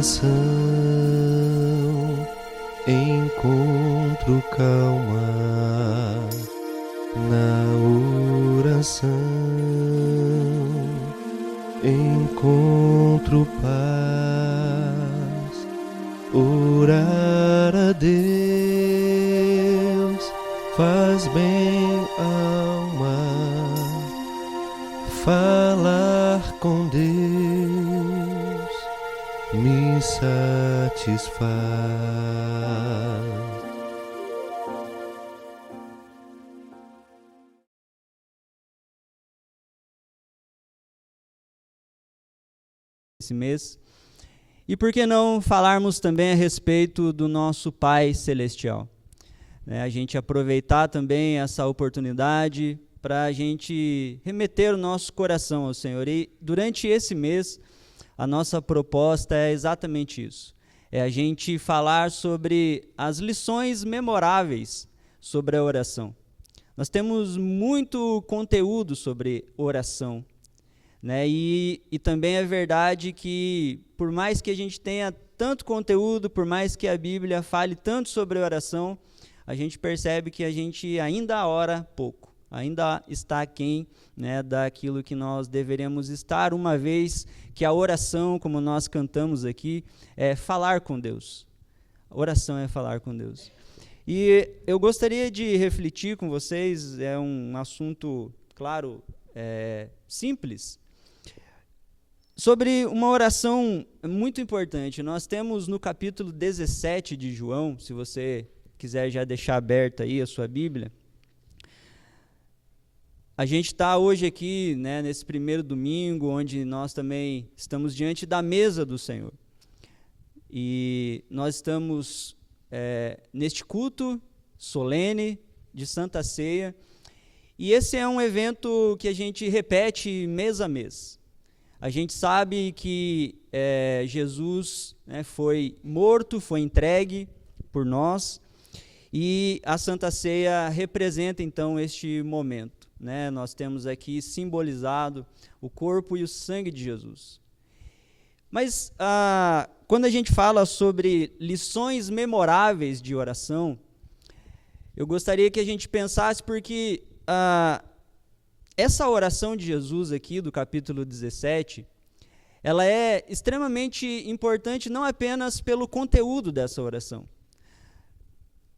oração encontro calma, na oração encontro paz. Orar a Deus faz bem à alma, falar com Deus me satisfaz. Esse mês. E por que não falarmos também a respeito do nosso Pai Celestial? A gente aproveitar também essa oportunidade para a gente remeter o nosso coração ao Senhor. E durante esse mês, a nossa proposta é exatamente isso. É a gente falar sobre as lições memoráveis sobre a oração. Nós temos muito conteúdo sobre oração. E também é verdade que, por mais que a gente tenha tanto conteúdo, por mais que a Bíblia fale tanto sobre oração, a gente percebe que a gente ainda ora pouco, ainda está aquém, daquilo que nós deveríamos estar, uma vez que a oração, como nós cantamos aqui, é falar com Deus. A oração é falar com Deus. E eu gostaria de refletir com vocês, é um assunto, claro, simples, sobre uma oração muito importante. Nós temos no capítulo 17 de João, se você quiser já deixar aberta aí a sua Bíblia, a gente está hoje aqui, nesse primeiro domingo, onde nós também estamos diante da mesa do Senhor. E nós estamos neste culto solene de Santa Ceia, e esse é um evento que a gente repete mês a mês. A gente sabe que Jesus foi morto, foi entregue por nós, e a Santa Ceia representa, então, este momento. Nós temos aqui simbolizado o corpo e o sangue de Jesus. Mas, quando a gente fala sobre lições memoráveis de oração, eu gostaria que a gente pensasse, porque essa oração de Jesus aqui, do capítulo 17, ela é extremamente importante não apenas pelo conteúdo dessa oração.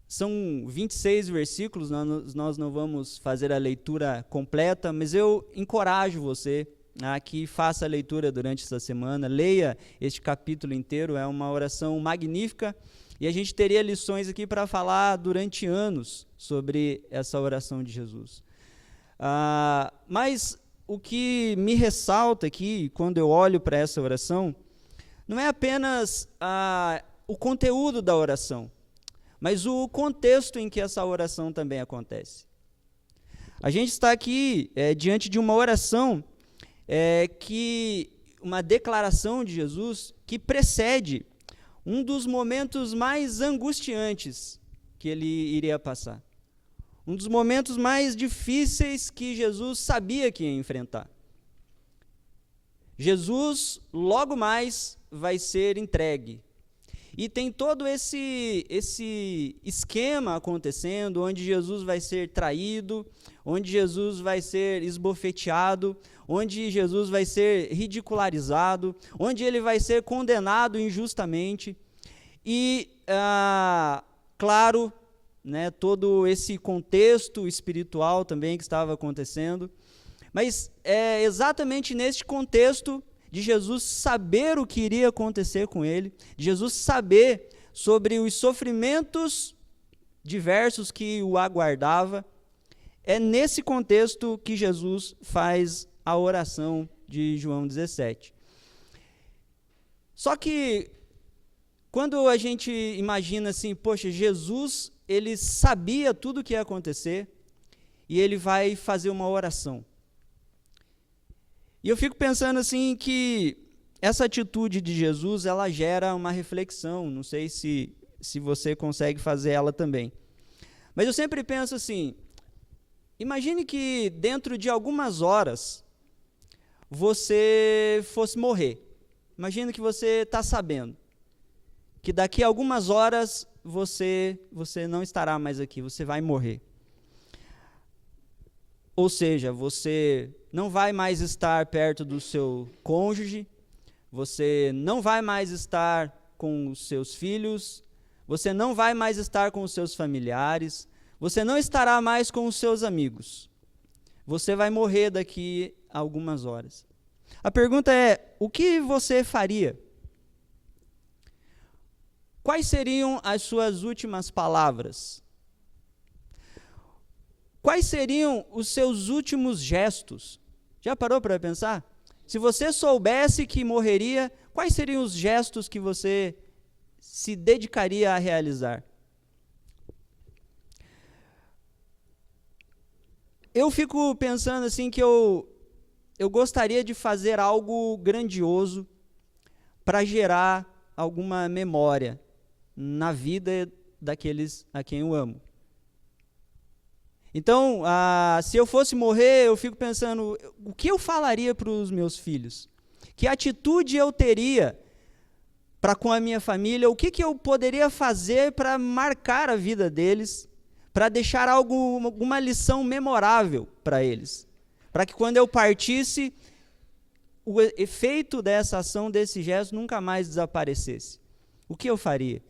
São 26 versículos, nós não vamos fazer a leitura completa, mas eu encorajo você a que faça a leitura durante essa semana, leia este capítulo inteiro, é uma oração magnífica, e a gente teria lições aqui para falar durante anos sobre essa oração de Jesus. Mas o que me ressalta aqui, quando eu olho para essa oração, não é apenas o conteúdo da oração, mas o contexto em que essa oração também acontece. A gente está aqui diante de uma oração, uma declaração de Jesus que precede um dos momentos mais angustiantes que ele iria passar. Um dos momentos mais difíceis que Jesus sabia que ia enfrentar. Jesus, logo mais, vai ser entregue. E tem todo esse esquema acontecendo, onde Jesus vai ser traído, onde Jesus vai ser esbofeteado, onde Jesus vai ser ridicularizado, onde ele vai ser condenado injustamente. E, claro, todo esse contexto espiritual também que estava acontecendo, mas é exatamente neste contexto de Jesus saber o que iria acontecer com ele, de Jesus saber sobre os sofrimentos diversos que o aguardava, é nesse contexto que Jesus faz a oração de João 17. Só que, quando a gente imagina assim, poxa, Jesus, ele sabia tudo o que ia acontecer e ele vai fazer uma oração. E eu fico pensando assim que essa atitude de Jesus, ela gera uma reflexão, não sei se você consegue fazer ela também. Mas eu sempre penso assim, imagine que dentro de algumas horas você fosse morrer. Imagina que você está sabendo, que daqui a algumas horas você não estará mais aqui, você vai morrer. Ou seja, você não vai mais estar perto do seu cônjuge, você não vai mais estar com os seus filhos, você não vai mais estar com os seus familiares, você não estará mais com os seus amigos. Você vai morrer daqui a algumas horas. A pergunta é, o que você faria? Quais seriam as suas últimas palavras? Quais seriam os seus últimos gestos? Já parou para pensar? Se você soubesse que morreria, quais seriam os gestos que você se dedicaria a realizar? Eu fico pensando assim que eu gostaria de fazer algo grandioso para gerar alguma memória na vida daqueles a quem eu amo. Então, se eu fosse morrer, eu fico pensando, o que eu falaria para os meus filhos? Que atitude eu teria para com a minha família? O que eu poderia fazer para marcar a vida deles, para deixar alguma lição memorável para eles? Para que quando eu partisse, o efeito dessa ação, desse gesto, nunca mais desaparecesse. O que eu faria?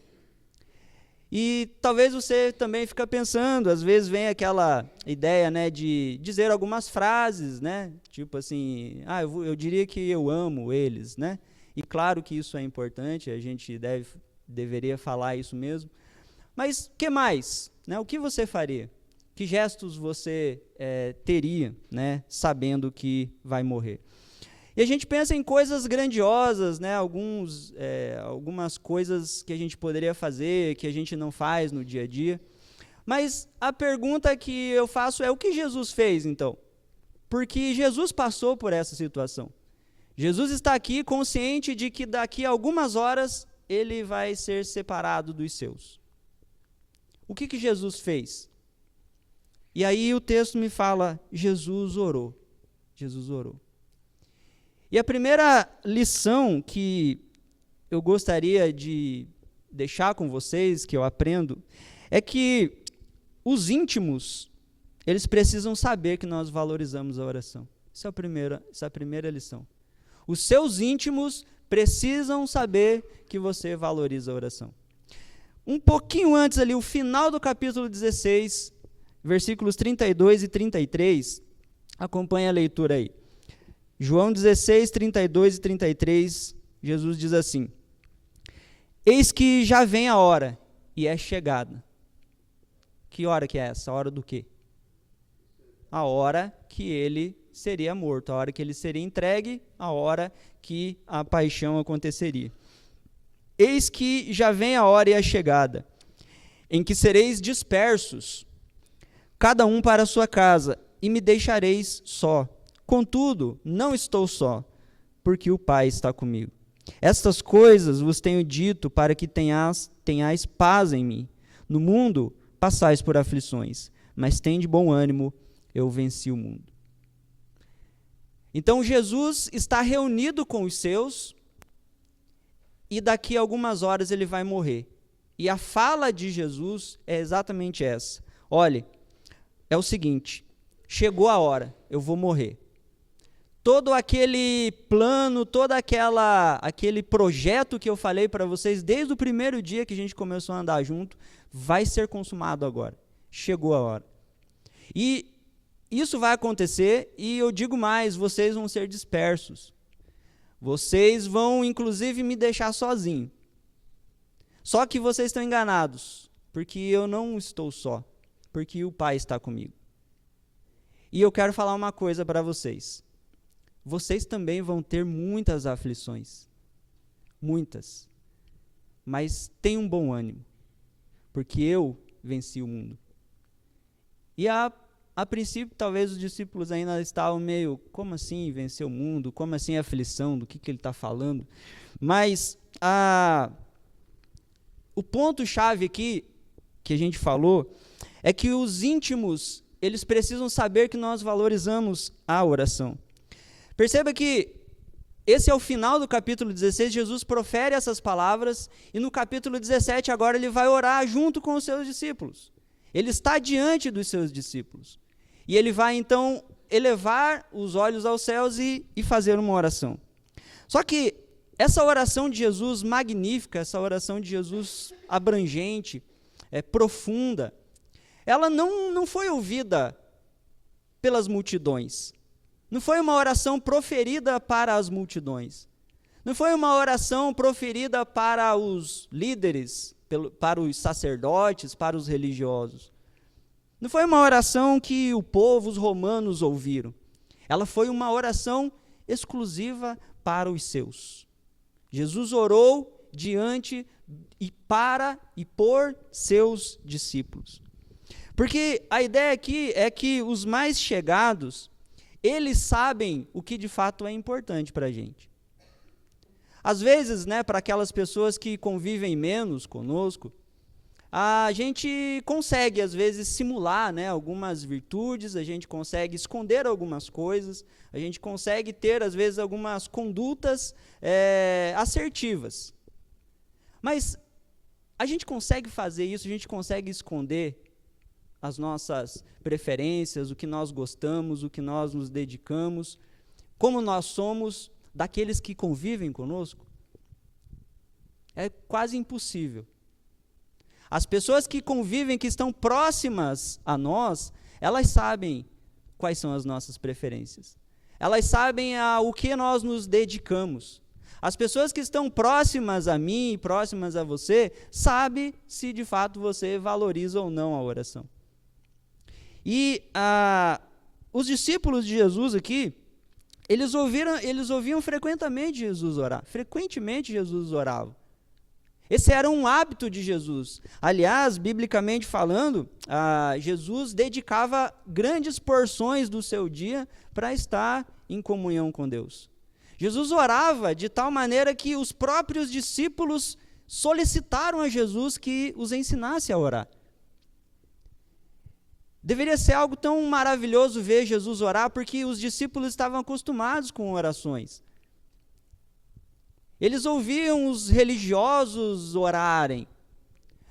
E talvez você também fica pensando, às vezes vem aquela ideia, né, de dizer algumas frases, né, tipo assim, eu diria que eu amo eles, né, e claro que isso é importante, a gente deveria falar isso mesmo, mas o que mais? Né, o que você faria? Que gestos você teria, né, sabendo que vai morrer? E a gente pensa em coisas grandiosas, né? Algumas coisas que a gente poderia fazer, que a gente não faz no dia a dia. Mas a pergunta que eu faço é, o que Jesus fez, então? Porque Jesus passou por essa situação. Jesus está aqui consciente de que daqui a algumas horas ele vai ser separado dos seus. O que Jesus fez? E aí o texto me fala, Jesus orou. Jesus orou. E a primeira lição que eu gostaria de deixar com vocês, que eu aprendo, é que os íntimos, eles precisam saber que nós valorizamos a oração. Essa é a primeira lição. Os seus íntimos precisam saber que você valoriza a oração. Um pouquinho antes ali, o final do capítulo 16, versículos 32 e 33, acompanha a leitura aí. João 16, 32 e 33, Jesus diz assim, eis que já vem a hora, e é chegada. Que hora que é essa? A hora do quê? A hora que ele seria morto, a hora que ele seria entregue, a hora que a paixão aconteceria. Eis que já vem a hora e a chegada, em que sereis dispersos, cada um para a sua casa, e me deixareis só. Contudo, não estou só, porque o Pai está comigo. Estas coisas vos tenho dito para que tenhais paz em mim. No mundo passais por aflições, mas tende bom ânimo, eu venci o mundo. Então Jesus está reunido com os seus e daqui a algumas horas ele vai morrer. E a fala de Jesus é exatamente essa. Olhe, é o seguinte, chegou a hora, eu vou morrer. Todo aquele plano, aquele projeto que eu falei para vocês desde o primeiro dia que a gente começou a andar junto, vai ser consumado agora. Chegou a hora. E isso vai acontecer e eu digo mais, vocês vão ser dispersos. Vocês vão, inclusive, me deixar sozinho. Só que vocês estão enganados, porque eu não estou só, porque o Pai está comigo. E eu quero falar uma coisa para vocês. Vocês também vão ter muitas aflições. Muitas. Mas tenham um bom ânimo, porque eu venci o mundo. E a princípio, talvez os discípulos ainda estavam meio, como assim vencer o mundo? Como assim aflição? Do que ele está falando? Mas o ponto-chave aqui, que a gente falou, é que os íntimos, eles precisam saber que nós valorizamos a oração. Perceba que esse é o final do capítulo 16, Jesus profere essas palavras, e no capítulo 17 agora ele vai orar junto com os seus discípulos. Ele está diante dos seus discípulos. E ele vai então elevar os olhos aos céus e fazer uma oração. Só que essa oração de Jesus magnífica, essa oração de Jesus abrangente, profunda, ela não foi ouvida pelas multidões. Não foi uma oração proferida para as multidões. Não foi uma oração proferida para os líderes, para os sacerdotes, para os religiosos. Não foi uma oração que o povo, os romanos, ouviram. Ela foi uma oração exclusiva para os seus. Jesus orou diante e para e por seus discípulos. Porque a ideia aqui é que os mais chegados, eles sabem o que de fato é importante para a gente. Às vezes, para aquelas pessoas que convivem menos conosco, a gente consegue, às vezes, simular algumas virtudes, a gente consegue esconder algumas coisas, a gente consegue ter, às vezes, algumas condutas assertivas. Mas a gente consegue fazer isso, a gente consegue esconder as nossas preferências, o que nós gostamos, o que nós nos dedicamos, como nós somos daqueles que convivem conosco? É quase impossível. As pessoas que convivem, que estão próximas a nós, elas sabem quais são as nossas preferências. Elas sabem o que nós nos dedicamos. As pessoas que estão próximas a mim, próximas a você, sabem se de fato você valoriza ou não a oração. E os discípulos de Jesus aqui, eles ouviam frequentemente Jesus orar. Frequentemente Jesus orava. Esse era um hábito de Jesus. Aliás, biblicamente falando, Jesus dedicava grandes porções do seu dia para estar em comunhão com Deus. Jesus orava de tal maneira que os próprios discípulos solicitaram a Jesus que os ensinasse a orar. Deveria ser algo tão maravilhoso ver Jesus orar, porque os discípulos estavam acostumados com orações. Eles ouviam os religiosos orarem,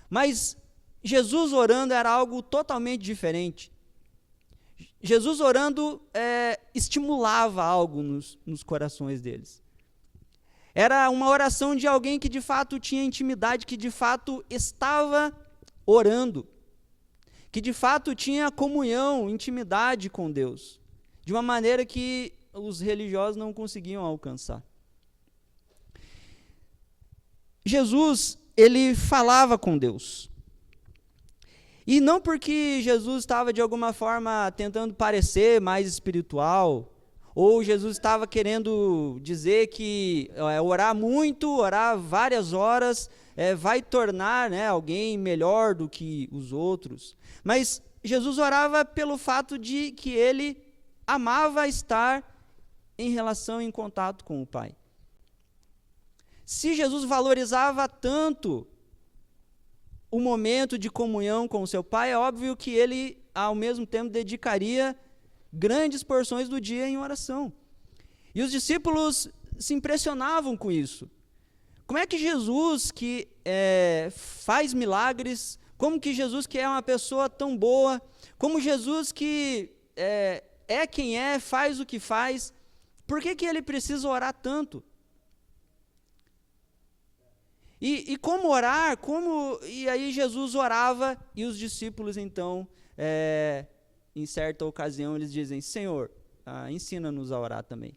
mas Jesus orando era algo totalmente diferente. Jesus orando estimulava algo nos corações deles. Era uma oração de alguém que de fato tinha intimidade, que de fato estava orando, que de fato tinha comunhão, intimidade com Deus, de uma maneira que os religiosos não conseguiam alcançar. Jesus, ele falava com Deus. E não porque Jesus estava de alguma forma tentando parecer mais espiritual, ou Jesus estava querendo dizer que orar muito, orar várias horas, vai tornar alguém melhor do que os outros. Mas Jesus orava pelo fato de que ele amava estar em relação, em contato com o Pai. Se Jesus valorizava tanto o momento de comunhão com o seu Pai, é óbvio que ele, ao mesmo tempo, dedicaria grandes porções do dia em oração. E os discípulos se impressionavam com isso. Como é que Jesus, que faz milagres, como que Jesus, que é uma pessoa tão boa, como Jesus, que é quem é, faz o que faz, por que ele precisa orar tanto? E como orar? E aí Jesus orava e os discípulos, então, em certa ocasião, eles dizem: Senhor, ensina-nos a orar também.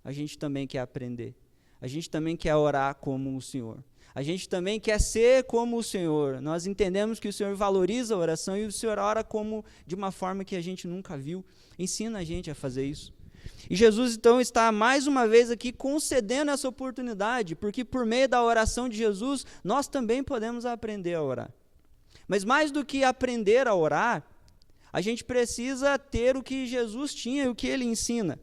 A gente também quer aprender. A gente também quer orar como o Senhor. A gente também quer ser como o Senhor. Nós entendemos que o Senhor valoriza a oração e o Senhor ora de uma forma que a gente nunca viu. Ensina a gente a fazer isso. E Jesus, então, está mais uma vez aqui concedendo essa oportunidade, porque por meio da oração de Jesus, nós também podemos aprender a orar. Mas mais do que aprender a orar, a gente precisa ter o que Jesus tinha e o que ele ensina,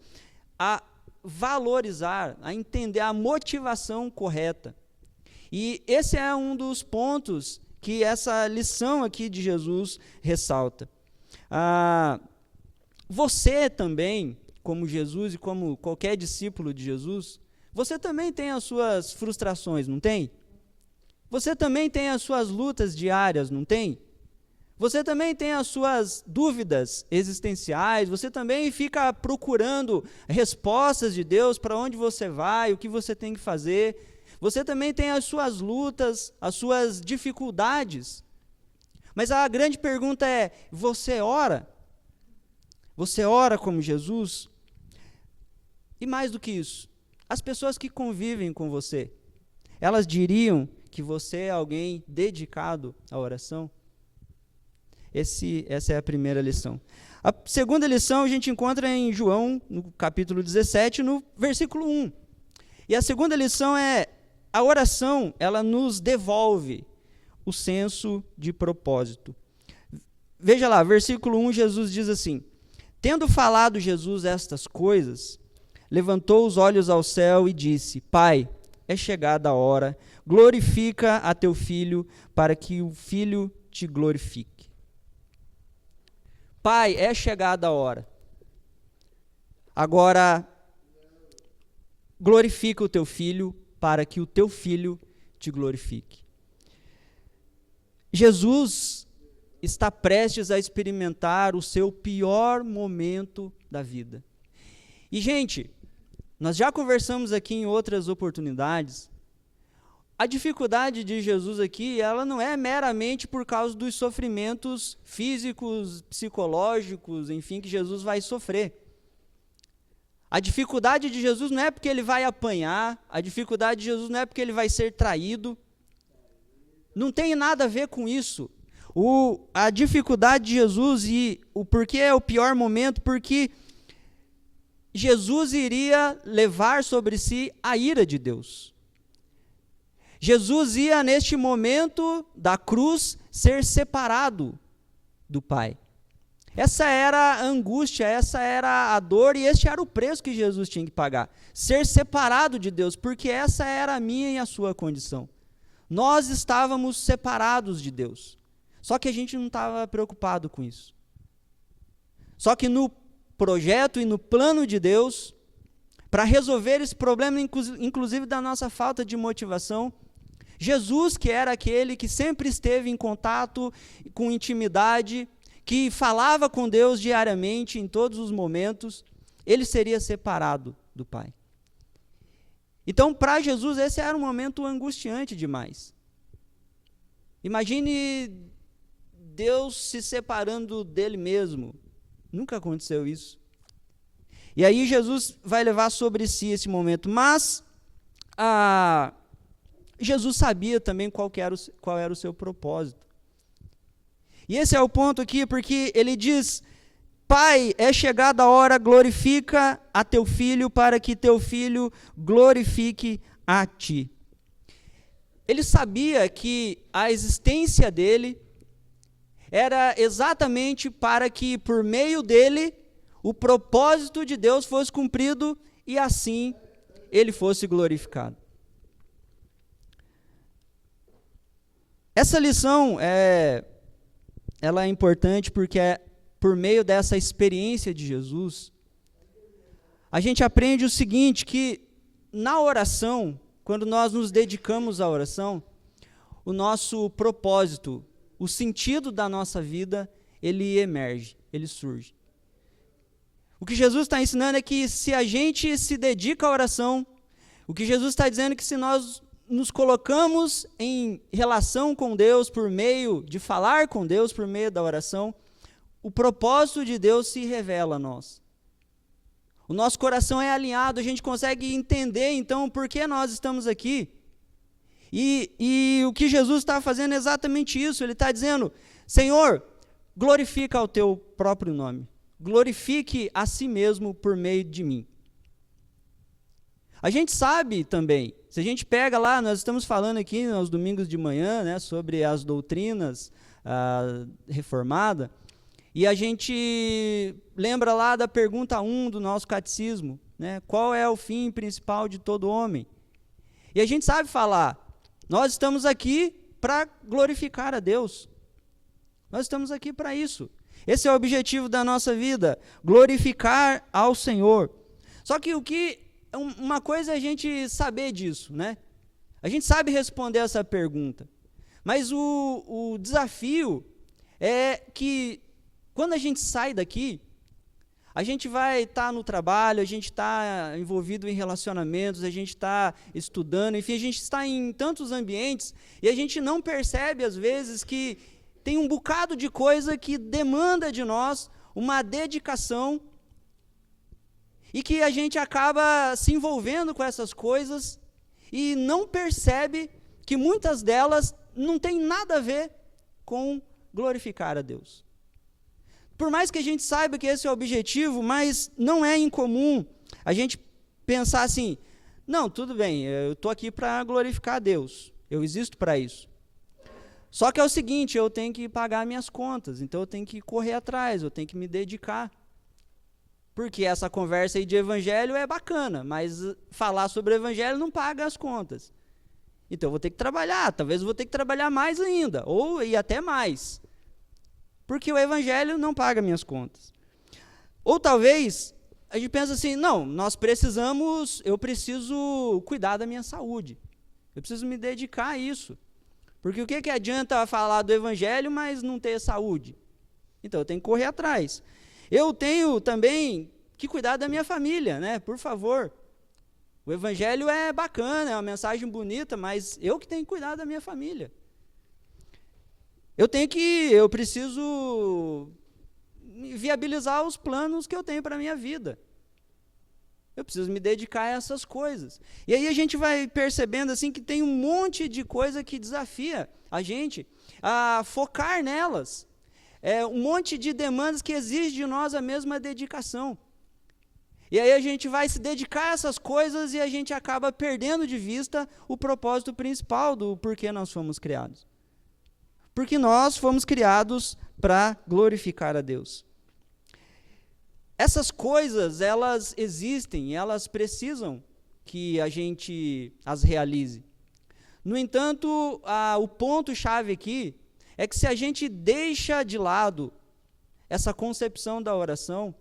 a valorizar, a entender a motivação correta. E esse é um dos pontos que essa lição aqui de Jesus ressalta. Você também, como Jesus e como qualquer discípulo de Jesus, Você também tem as suas frustrações, não tem? Você também tem as suas lutas diárias, não tem? Você também tem as suas dúvidas existenciais, você também fica procurando respostas de Deus para onde você vai, o que você tem que fazer. Você também tem as suas lutas, as suas dificuldades. Mas a grande pergunta é: você ora? Você ora como Jesus? E mais do que isso, as pessoas que convivem com você, elas diriam que você é alguém dedicado à oração? Essa é a primeira lição. A segunda lição a gente encontra em João, no capítulo 17, no versículo 1. E a segunda lição é: a oração, ela nos devolve o senso de propósito. Veja lá, versículo 1, Jesus diz assim: tendo falado Jesus estas coisas, levantou os olhos ao céu e disse: Pai, é chegada a hora, glorifica a teu Filho, para que o Filho te glorifique. Pai, é chegada a hora. Agora, glorifica o teu Filho, para que o teu Filho te glorifique. Jesus está prestes a experimentar o seu pior momento da vida. E, gente, nós já conversamos aqui em outras oportunidades. A dificuldade de Jesus aqui, ela não é meramente por causa dos sofrimentos físicos, psicológicos, enfim, que Jesus vai sofrer. A dificuldade de Jesus não é porque ele vai apanhar, a dificuldade de Jesus não é porque ele vai ser traído. Não tem nada a ver com isso. A dificuldade de Jesus e o porquê é o pior momento, porque Jesus iria levar sobre si a ira de Deus. Jesus ia, neste momento da cruz, ser separado do Pai. Essa era a angústia, essa era a dor e este era o preço que Jesus tinha que pagar. Ser separado de Deus, porque essa era a minha e a sua condição. Nós estávamos separados de Deus. Só que a gente não estava preocupado com isso. Só que no projeto e no plano de Deus, para resolver esse problema, inclusive da nossa falta de motivação, Jesus, que era aquele que sempre esteve em contato, com intimidade, que falava com Deus diariamente, em todos os momentos, ele seria separado do Pai. Então, para Jesus, esse era um momento angustiante demais. Imagine Deus se separando dele mesmo. Nunca aconteceu isso. E aí Jesus vai levar sobre si esse momento, mas Jesus sabia também qual era o seu propósito. E esse é o ponto aqui, porque ele diz: Pai, é chegada a hora, glorifica a teu Filho, para que teu Filho glorifique a ti. Ele sabia que a existência dele era exatamente para que, por meio dele, o propósito de Deus fosse cumprido e assim ele fosse glorificado. Essa lição ela é importante porque por meio dessa experiência de Jesus, a gente aprende o seguinte, que na oração, quando nós nos dedicamos à oração, o nosso propósito, o sentido da nossa vida, ele emerge, ele surge. O que Jesus está ensinando é que se a gente se dedica à oração, o que Jesus está dizendo é que se nós nos colocamos em relação com Deus por meio de falar com Deus, por meio da oração, o propósito de Deus se revela a nós. O nosso coração é alinhado, a gente consegue entender, então, por que nós estamos aqui. E o que Jesus está fazendo é exatamente isso. Ele está dizendo: Senhor, glorifica o teu próprio nome. Glorifique a si mesmo por meio de mim. A gente sabe também, se a gente pega lá, nós estamos falando aqui nos domingos de manhã, né, sobre as doutrinas reformadas, e a gente lembra lá da pergunta 1 do nosso catecismo, né, qual é o fim principal de todo homem? E a gente sabe falar, nós estamos aqui para glorificar a Deus. Nós estamos aqui para isso. Esse é o objetivo da nossa vida, glorificar ao Senhor. Só que o que uma coisa é a gente saber disso, né? A gente sabe responder essa pergunta. Mas o desafio é que quando a gente sai daqui, a gente vai estar no trabalho, a gente está envolvido em relacionamentos, a gente está estudando, enfim, a gente está em tantos ambientes e a gente não percebe, às vezes, que tem um bocado de coisa que demanda de nós uma dedicação e que a gente acaba se envolvendo com essas coisas e não percebe que muitas delas não têm nada a ver com glorificar a Deus. Por mais que a gente saiba que esse é o objetivo, mas não é incomum a gente pensar assim, não, tudo bem, eu estou aqui para glorificar a Deus, eu existo para isso. Só que é o seguinte, eu tenho que pagar minhas contas, então eu tenho que correr atrás, eu tenho que me dedicar. Porque essa conversa aí de evangelho é bacana, mas falar sobre o evangelho não paga as contas. Então eu vou ter que trabalhar, talvez eu vou ter que trabalhar mais ainda, ou e até mais. Porque o evangelho não paga minhas contas. Ou talvez a gente pensa assim, não, eu preciso cuidar da minha saúde. Eu preciso me dedicar a isso. Porque o que adianta falar do evangelho, mas não ter saúde? Então eu tenho que correr atrás. Eu tenho também que cuidar da minha família, né? Por favor. O evangelho é bacana, é uma mensagem bonita, mas eu que tenho que cuidar da minha família. Eu preciso viabilizar os planos que eu tenho para a minha vida. Eu preciso me dedicar a essas coisas. E aí a gente vai percebendo assim que tem um monte de coisa que desafia a gente a focar nelas. Um monte de demandas que exigem de nós a mesma dedicação. E aí a gente vai se dedicar a essas coisas e a gente acaba perdendo de vista o propósito principal do porquê nós fomos criados. Porque nós fomos criados para glorificar a Deus. Essas coisas, elas existem, elas precisam que a gente as realize. No entanto, o ponto-chave aqui é que se a gente deixa de lado essa concepção da oração,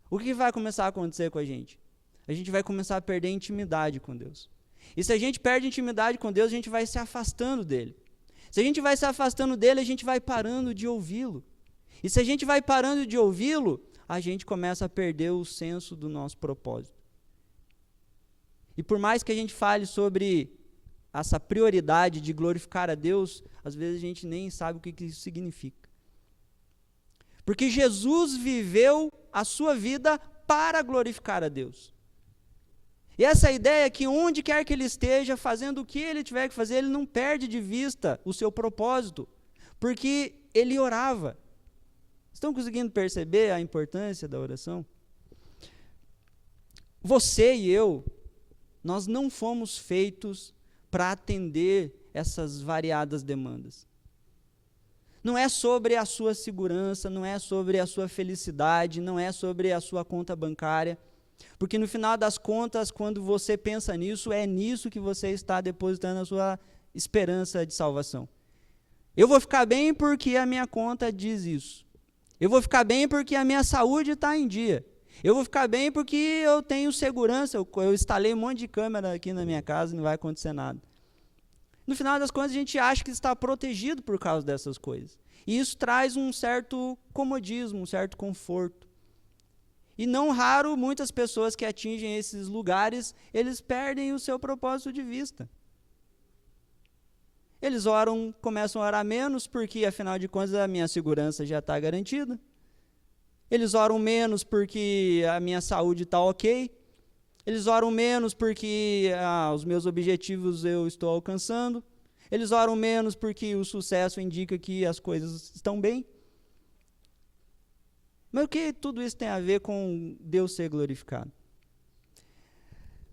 o que vai começar a acontecer com a gente? A gente vai começar a perder intimidade com Deus. E se a gente perde intimidade com Deus, a gente vai se afastando dele. Se a gente vai se afastando dele, a gente vai parando de ouvi-lo. E se a gente vai parando de ouvi-lo, a gente começa a perder o senso do nosso propósito. E por mais que a gente fale sobre essa prioridade de glorificar a Deus, às vezes a gente nem sabe o que isso significa. Porque Jesus viveu a sua vida para glorificar a Deus. E essa ideia é que onde quer que ele esteja, fazendo o que ele tiver que fazer, ele não perde de vista o seu propósito, porque ele orava. Estão conseguindo perceber a importância da oração? Você e eu, nós não fomos feitos para atender essas variadas demandas. Não é sobre a sua segurança, não é sobre a sua felicidade, não é sobre a sua conta bancária, porque no final das contas, quando você pensa nisso, é nisso que você está depositando a sua esperança de salvação. Eu vou ficar bem porque a minha conta diz isso. Eu vou ficar bem porque a minha saúde está em dia. Eu vou ficar bem porque eu tenho segurança, eu instalei um monte de câmera aqui na minha casa e não vai acontecer nada. No final das contas, a gente acha que está protegido por causa dessas coisas. E isso traz um certo comodismo, um certo conforto. E não raro, muitas pessoas que atingem esses lugares, eles perdem o seu propósito de vista. Eles começam a orar menos, porque, afinal de contas, a minha segurança já está garantida. Eles oram menos porque a minha saúde está ok. Eles oram menos porque os meus objetivos eu estou alcançando. Eles oram menos porque o sucesso indica que as coisas estão bem. Mas o que tudo isso tem a ver com Deus ser glorificado?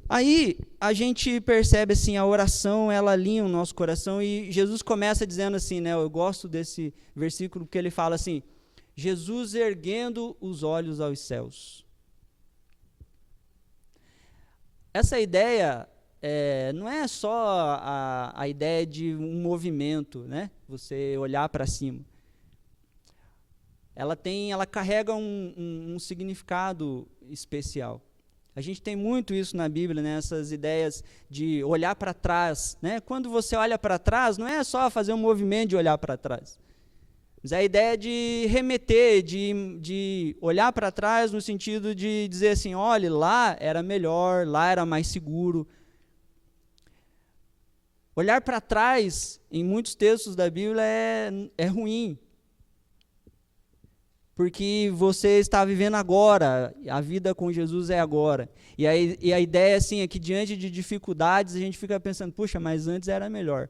Aí a gente percebe assim, a oração, ela alinha o nosso coração e Jesus começa dizendo assim, né, eu gosto desse versículo porque ele fala assim, Jesus erguendo os olhos aos céus. Essa ideia não é só a ideia de um movimento, né, você olhar para cima. Ela carrega um significado especial. A gente tem muito isso na Bíblia, né? Essas ideias de olhar para trás, né? Quando você olha para trás, não é só fazer um movimento de olhar para trás. Mas é a ideia de remeter, de olhar para trás no sentido de dizer assim, olha, lá era melhor, lá era mais seguro. Olhar para trás, em muitos textos da Bíblia, é ruim. Porque você está vivendo agora, a vida com Jesus é agora. E a ideia assim, é que diante de dificuldades a gente fica pensando, puxa, mas antes era melhor.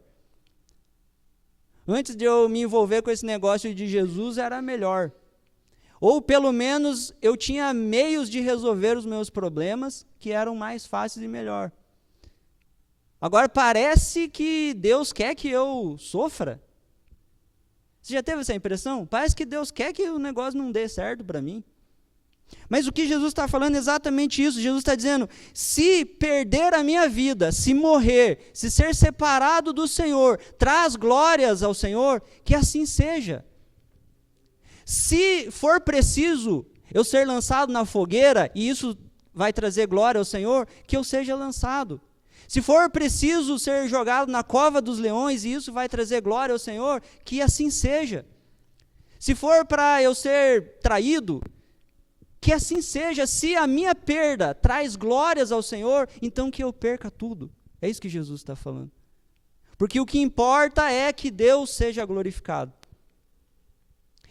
Antes de eu me envolver com esse negócio de Jesus era melhor. Ou pelo menos eu tinha meios de resolver os meus problemas que eram mais fáceis e melhor. Agora parece que Deus quer que eu sofra. Você já teve essa impressão? Parece que Deus quer que o negócio não dê certo para mim. Mas o que Jesus está falando é exatamente isso. Jesus está dizendo, se perder a minha vida, se morrer, se ser separado do Senhor, traz glórias ao Senhor, que assim seja. Se for preciso eu ser lançado na fogueira, e isso vai trazer glória ao Senhor, que eu seja lançado. Se for preciso ser jogado na cova dos leões, e isso vai trazer glória ao Senhor, que assim seja. Se for para eu ser traído, que assim seja. Se a minha perda traz glórias ao Senhor, então que eu perca tudo. É isso que Jesus está falando. Porque o que importa é que Deus seja glorificado.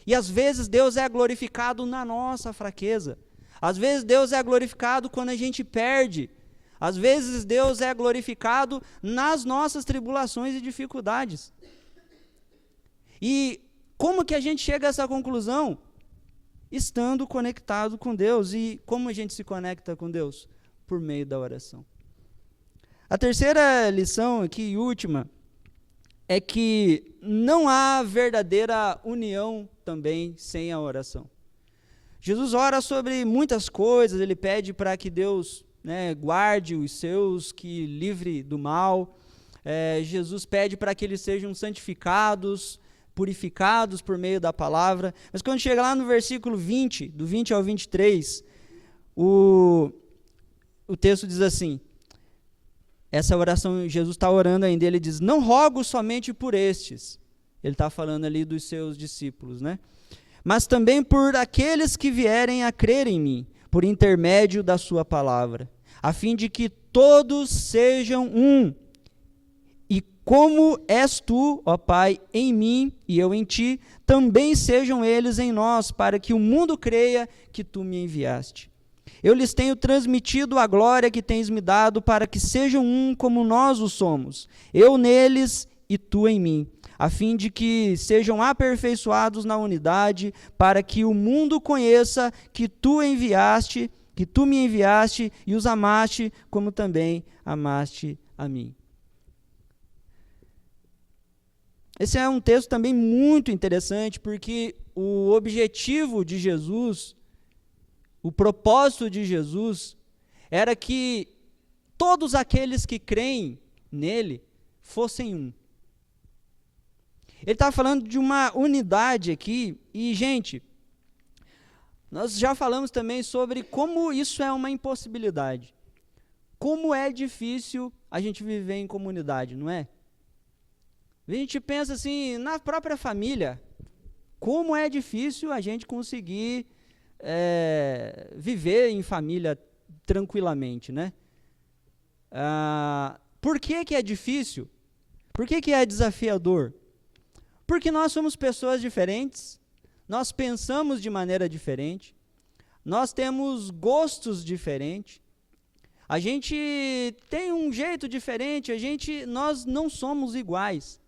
E às vezes Deus é glorificado na nossa fraqueza. Às vezes Deus é glorificado quando a gente perde. Às vezes Deus é glorificado nas nossas tribulações e dificuldades. E como que a gente chega a essa conclusão? Estando conectado com Deus. E como a gente se conecta com Deus? Por meio da oração. A terceira lição aqui, e última, é que não há verdadeira união também sem a oração. Jesus ora sobre muitas coisas, ele pede para que Deus guarde os seus, que livre do mal. Jesus pede para que eles sejam santificados, purificados por meio da palavra. Mas quando chega lá no versículo 20, do 20 ao 23, o texto diz assim, essa oração, Jesus está orando ainda, ele diz, não rogo somente por estes, ele está falando ali dos seus discípulos, mas também por aqueles que vierem a crer em mim, por intermédio da sua palavra, a fim de que todos sejam um. E como és tu, ó Pai, em mim e eu em ti, também sejam eles em nós, para que o mundo creia que tu me enviaste. Eu lhes tenho transmitido a glória que tens me dado, para que sejam um como nós o somos, eu neles e tu em mim, a fim de que sejam aperfeiçoados na unidade, para que o mundo conheça que tu me enviaste e os amaste, como também amaste a mim. Esse é um texto também muito interessante, porque o objetivo de Jesus, o propósito de Jesus, era que todos aqueles que creem nele fossem um. Ele está falando de uma unidade aqui, e, gente, nós já falamos também sobre como isso é uma impossibilidade. Como é difícil a gente viver em comunidade, não é? A gente pensa assim, na própria família, como é difícil a gente conseguir viver em família tranquilamente, Por que é difícil? Por que é desafiador? Porque nós somos pessoas diferentes, nós pensamos de maneira diferente, nós temos gostos diferentes, a gente tem um jeito diferente, nós não somos iguais.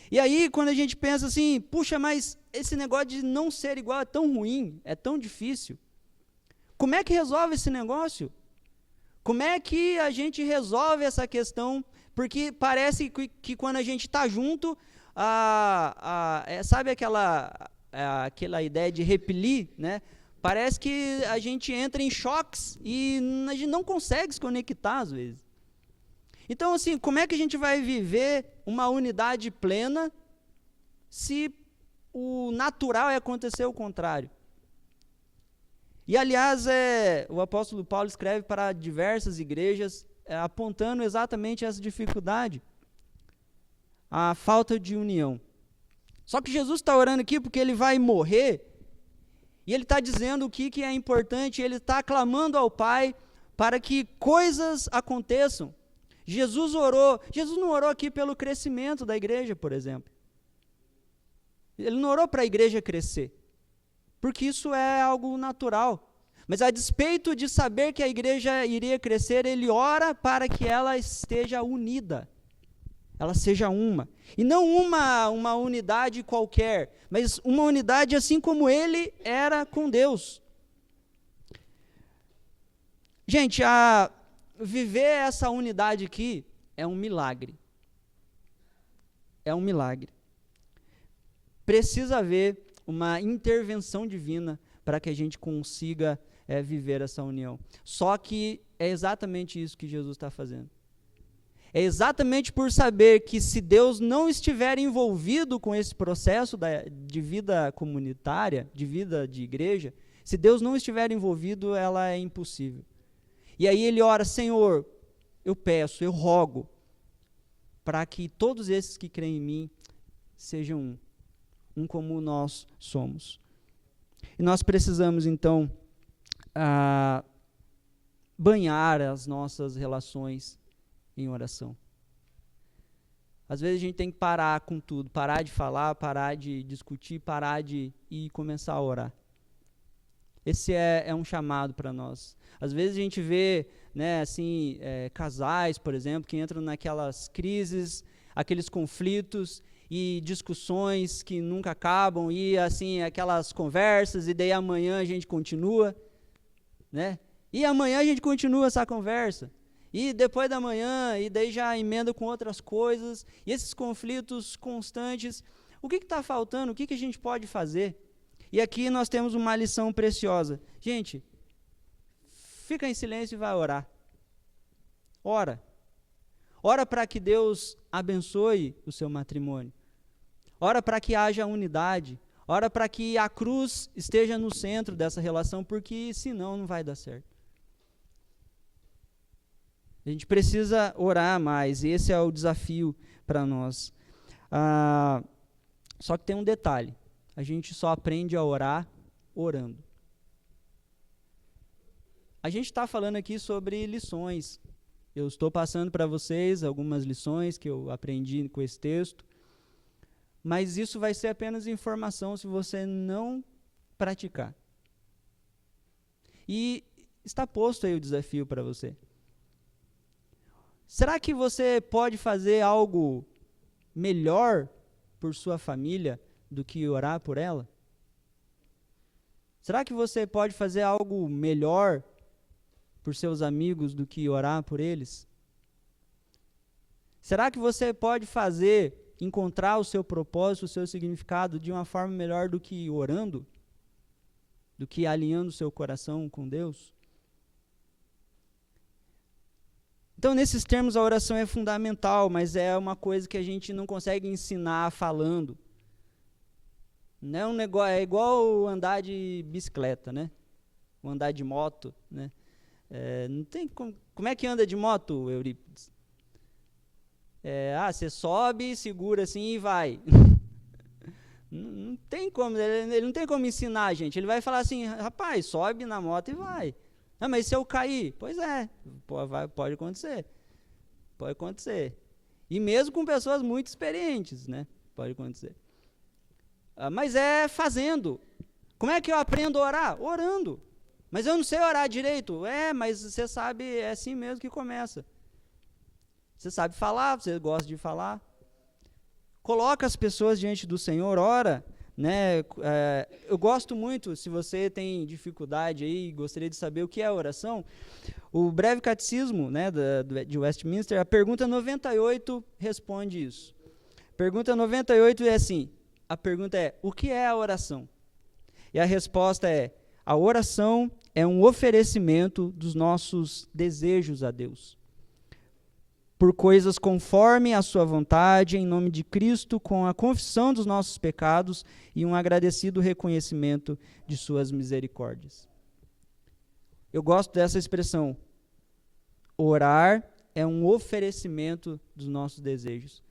E aí, quando a gente pensa assim, puxa, mas esse negócio de não ser igual é tão ruim, é tão difícil. Como é que resolve esse negócio? Como é que a gente resolve essa questão? Porque parece que quando a gente está junto, sabe aquela ideia de repelir, Parece que a gente entra em choques e a gente não consegue se conectar às vezes. Então, assim, como é que a gente vai viver uma unidade plena se o natural é acontecer o contrário? E, aliás, o apóstolo Paulo escreve para diversas igrejas, apontando exatamente essa dificuldade, a falta de união. Só que Jesus está orando aqui porque ele vai morrer, e ele está dizendo o que é importante, ele está clamando ao Pai para que coisas aconteçam. Jesus não orou aqui pelo crescimento da igreja, por exemplo. Ele não orou para a igreja crescer, porque isso é algo natural. Mas a despeito de saber que a igreja iria crescer, ele ora para que ela esteja unida, ela seja uma. E não uma unidade qualquer, mas uma unidade assim como ele era com Deus. Gente, viver essa unidade aqui é um milagre. É um milagre. Precisa haver uma intervenção divina para que a gente consiga viver essa união. Só que é exatamente isso que Jesus está fazendo. É exatamente por saber que se Deus não estiver envolvido com esse processo de vida comunitária, de vida de igreja, se Deus não estiver envolvido, ela é impossível. E aí ele ora: Senhor, eu peço, eu rogo, para que todos esses que creem em mim sejam um como nós somos. E nós precisamos, então, banhar as nossas relações em oração. Às vezes a gente tem que parar com tudo, parar de falar, parar de discutir, parar de ir começar a orar. Esse é um chamado para nós. Às vezes a gente vê, casais, por exemplo, que entram naquelas crises, aqueles conflitos e discussões que nunca acabam, e assim, aquelas conversas, e daí amanhã a gente continua, né? E amanhã a gente continua essa conversa. E depois da manhã, e daí já emenda com outras coisas, e esses conflitos constantes. O que está faltando? O que a gente pode fazer? E aqui nós temos uma lição preciosa. Gente, fica em silêncio e vai orar. Ora. Ora para que Deus abençoe o seu matrimônio. Ora para que haja unidade. Ora para que a cruz esteja no centro dessa relação, porque senão não vai dar certo. A gente precisa orar mais, e esse é o desafio para nós. Só que tem um detalhe: a gente só aprende a orar orando. A gente está falando aqui sobre lições. Eu estou passando para vocês algumas lições que eu aprendi com esse texto, mas isso vai ser apenas informação se você não praticar. E está posto aí o desafio para você. Será que você pode fazer algo melhor por sua família do que orar por ela? Será que você pode fazer algo melhor por seus amigos do que orar por eles? Será que você pode encontrar o seu propósito, o seu significado de uma forma melhor do que orando? Do que alinhando o seu coração com Deus? Então, nesses termos, a oração é fundamental, mas é uma coisa que a gente não consegue ensinar falando. Não é um negócio, é igual andar de bicicleta, né? Ou andar de moto, né? Não tem como é que anda de moto, Eurípides? Você sobe, segura assim e vai. Não tem como, ele não tem como ensinar a gente. Ele vai falar assim: rapaz, sobe na moto e vai. Mas se eu cair? Pois é, pode acontecer. Pode acontecer. E mesmo com pessoas muito experientes, né? Pode acontecer. Mas é fazendo. Como é que eu aprendo a orar? Orando. Mas eu não sei orar direito. Mas você sabe, é assim mesmo que começa. Você sabe falar, você gosta de falar. Coloca as pessoas diante do Senhor, ora. Né? Eu gosto muito, se você tem dificuldade aí, gostaria de saber o que é oração, o breve catecismo, né, de Westminster, a pergunta 98 responde isso. Pergunta 98 é assim, a pergunta é: o que é a oração? E a resposta é: a oração é um oferecimento dos nossos desejos a Deus, por coisas conforme a sua vontade, em nome de Cristo, com a confissão dos nossos pecados e um agradecido reconhecimento de suas misericórdias. Eu gosto dessa expressão. Orar é um oferecimento dos nossos desejos.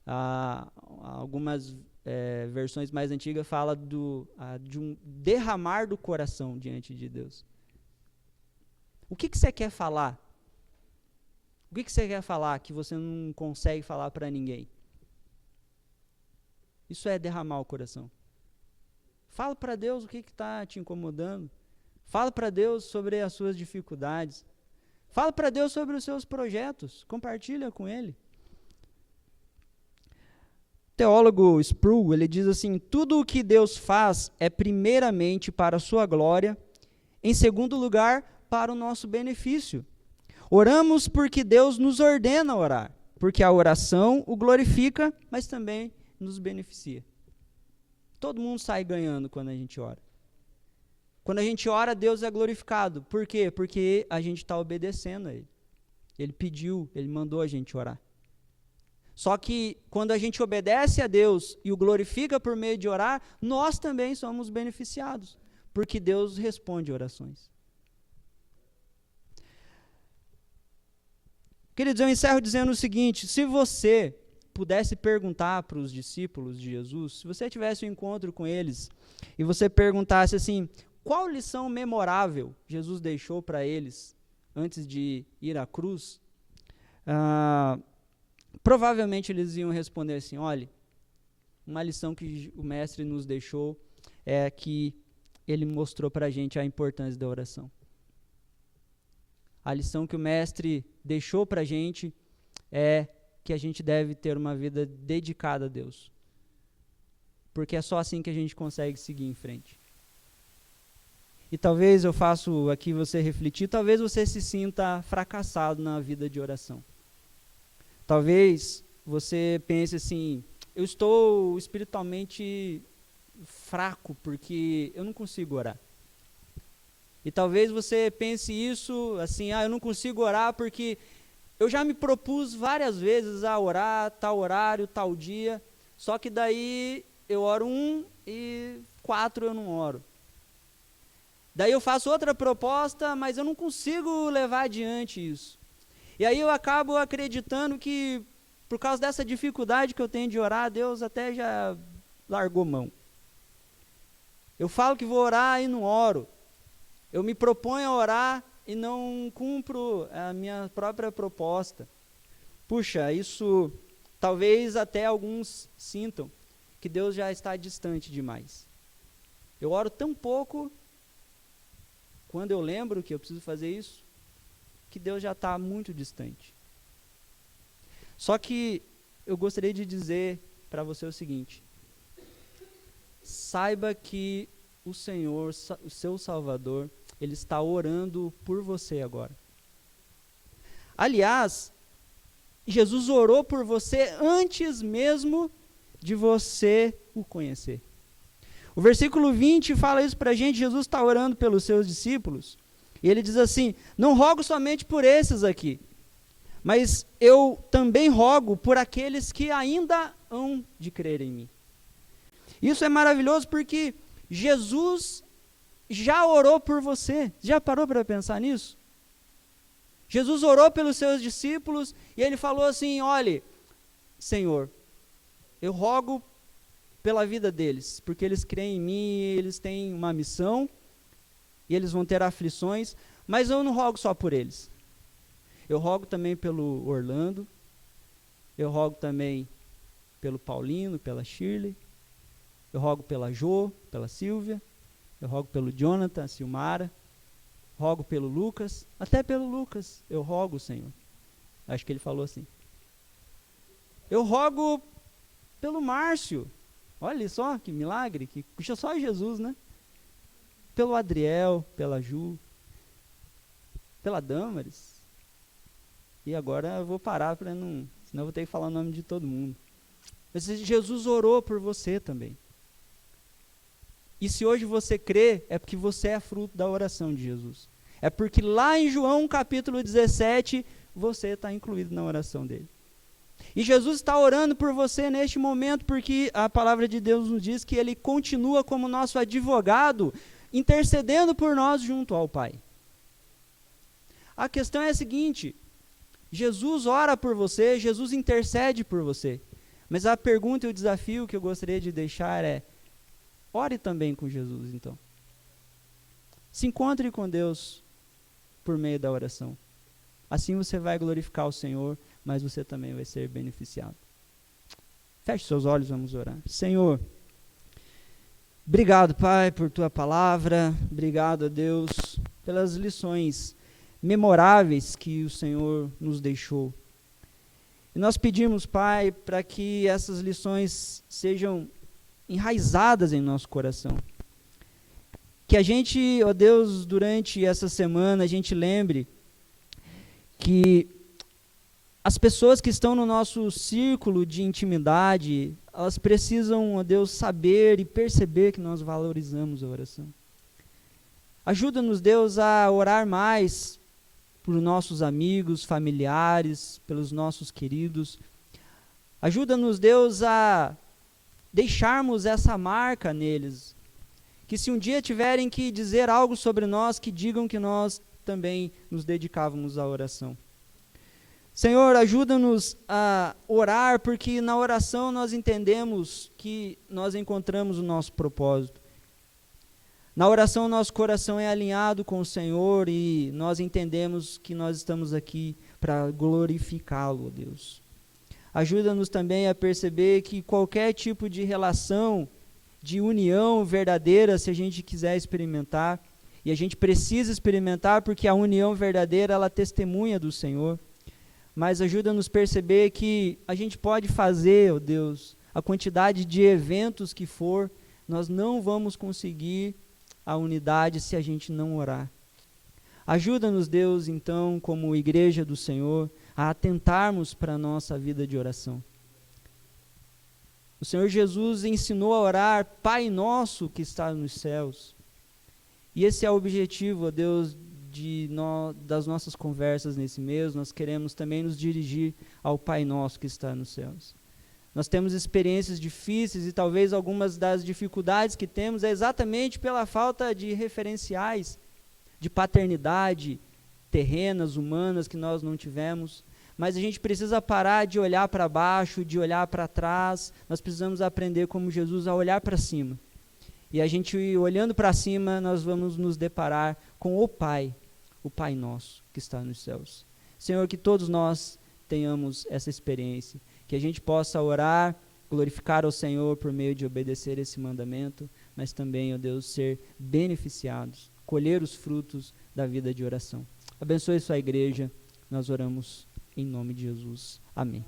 Algumas versões mais antigas falam de um derramar do coração diante de Deus. O que você quer falar? O que você quer falar que você não consegue falar para ninguém? Isso é derramar o coração. Fala para Deus o que está te incomodando. Fala para Deus sobre as suas dificuldades. Fala para Deus sobre os seus projetos. Compartilha com Ele. O teólogo Sproul, ele diz assim, tudo o que Deus faz é primeiramente para a sua glória, em segundo lugar, para o nosso benefício. Oramos porque Deus nos ordena orar, porque a oração o glorifica, mas também nos beneficia. Todo mundo sai ganhando quando a gente ora. Quando a gente ora, Deus é glorificado. Por quê? Porque a gente está obedecendo a Ele. Ele pediu, Ele mandou a gente orar. Só que quando a gente obedece a Deus e o glorifica por meio de orar, nós também somos beneficiados, porque Deus responde orações. Queridos, eu encerro dizendo o seguinte, se você pudesse perguntar para os discípulos de Jesus, se você tivesse um encontro com eles e você perguntasse assim, qual lição memorável Jesus deixou para eles antes de ir à cruz, provavelmente eles iam responder assim, olha, uma lição que o mestre nos deixou é que ele mostrou para a gente a importância da oração. A lição que o mestre deixou para a gente é que a gente deve ter uma vida dedicada a Deus. Porque é só assim que a gente consegue seguir em frente. E talvez eu faço aqui você refletir, talvez você se sinta fracassado na vida de oração. Talvez você pense assim, eu estou espiritualmente fraco porque eu não consigo orar. E talvez você pense isso assim, eu não consigo orar porque eu já me propus várias vezes a orar, tal horário, tal dia, só que daí eu oro 1 e 4 eu não oro. Daí eu faço outra proposta, mas eu não consigo levar adiante isso. E aí eu acabo acreditando que, por causa dessa dificuldade que eu tenho de orar, Deus até já largou mão. Eu falo que vou orar e não oro. Eu me proponho a orar e não cumpro a minha própria proposta. Puxa, isso talvez até alguns sintam que Deus já está distante demais. Eu oro tão pouco, quando eu lembro que eu preciso fazer isso, que Deus já está muito distante. Só que eu gostaria de dizer para você o seguinte, saiba que o Senhor, o seu Salvador, Ele está orando por você agora. Aliás, Jesus orou por você antes mesmo de você o conhecer. O versículo 20 fala isso para a gente, Jesus está orando pelos seus discípulos, e ele diz assim, não rogo somente por esses aqui, mas eu também rogo por aqueles que ainda hão de crer em mim. Isso é maravilhoso porque Jesus já orou por você. Já parou para pensar nisso? Jesus orou pelos seus discípulos e ele falou assim, olhe, Senhor, eu rogo pela vida deles, porque eles creem em mim, eles têm uma missão, e eles vão ter aflições, mas eu não rogo só por eles. Eu rogo também pelo Orlando, eu rogo também pelo Paulino, pela Shirley, eu rogo pela Jo, pela Silvia, eu rogo pelo Jonathan, Silmara, rogo pelo Lucas, até pelo Lucas, eu rogo, Senhor. Acho que ele falou assim. Eu rogo pelo Márcio, olha só que milagre, que puxa só Jesus, né? Pelo Adriel, pela Ju, pela Damaris. E agora eu vou parar para não, senão eu vou ter que falar o nome de todo mundo. Mas Jesus orou por você também. E se hoje você crê, é porque você é fruto da oração de Jesus. É porque lá em João capítulo 17, você está incluído na oração dele. E Jesus está orando por você neste momento, porque a palavra de Deus nos diz que ele continua como nosso advogado, intercedendo por nós junto ao Pai. A questão é a seguinte: Jesus ora por você, Jesus intercede por você. Mas a pergunta e o desafio que eu gostaria de deixar é: ore também com Jesus, então. Se encontre com Deus por meio da oração. Assim você vai glorificar o Senhor, mas você também vai ser beneficiado. Feche seus olhos, vamos orar. Senhor, obrigado, Pai, por Tua palavra. Obrigado, a Deus, pelas lições memoráveis que o Senhor nos deixou. E nós pedimos, Pai, para que essas lições sejam enraizadas em nosso coração. Que a gente, ó Deus, durante essa semana, a gente lembre que as pessoas que estão no nosso círculo de intimidade, elas precisam, ó Deus, saber e perceber que nós valorizamos a oração. Ajuda-nos, Deus, a orar mais por nossos amigos, familiares, pelos nossos queridos. Ajuda-nos, Deus, a deixarmos essa marca neles. Que se um dia tiverem que dizer algo sobre nós, que digam que nós também nos dedicávamos à oração. Senhor, ajuda-nos a orar, porque na oração nós entendemos que nós encontramos o nosso propósito. Na oração nosso coração é alinhado com o Senhor e nós entendemos que nós estamos aqui para glorificá-lo, ó Deus. Ajuda-nos também a perceber que qualquer tipo de relação, de união verdadeira, se a gente quiser experimentar, e a gente precisa experimentar porque a união verdadeira, ela testemunha do Senhor, mas ajuda-nos a perceber que a gente pode fazer, ó Deus, a quantidade de eventos que for, nós não vamos conseguir a unidade se a gente não orar. Ajuda-nos, Deus, então, como igreja do Senhor, a atentarmos para a nossa vida de oração. O Senhor Jesus ensinou a orar, Pai Nosso que está nos céus. E esse é o objetivo, ó Deus, das nossas conversas nesse mês. Nós queremos também nos dirigir ao Pai Nosso que está nos céus. Nós temos experiências difíceis e talvez algumas das dificuldades que temos é exatamente pela falta de referenciais, de paternidade terrenas, humanas que nós não tivemos. Mas a gente precisa parar de olhar para baixo, de olhar para trás. Nós precisamos aprender como Jesus a olhar para cima. E a gente olhando para cima, nós vamos nos deparar com o Pai Nosso que está nos céus. Senhor, que todos nós tenhamos essa experiência, que a gente possa orar, glorificar ao Senhor por meio de obedecer esse mandamento, mas também, ó Deus, ser beneficiados, colher os frutos da vida de oração. Abençoe sua igreja, nós oramos em nome de Jesus. Amém.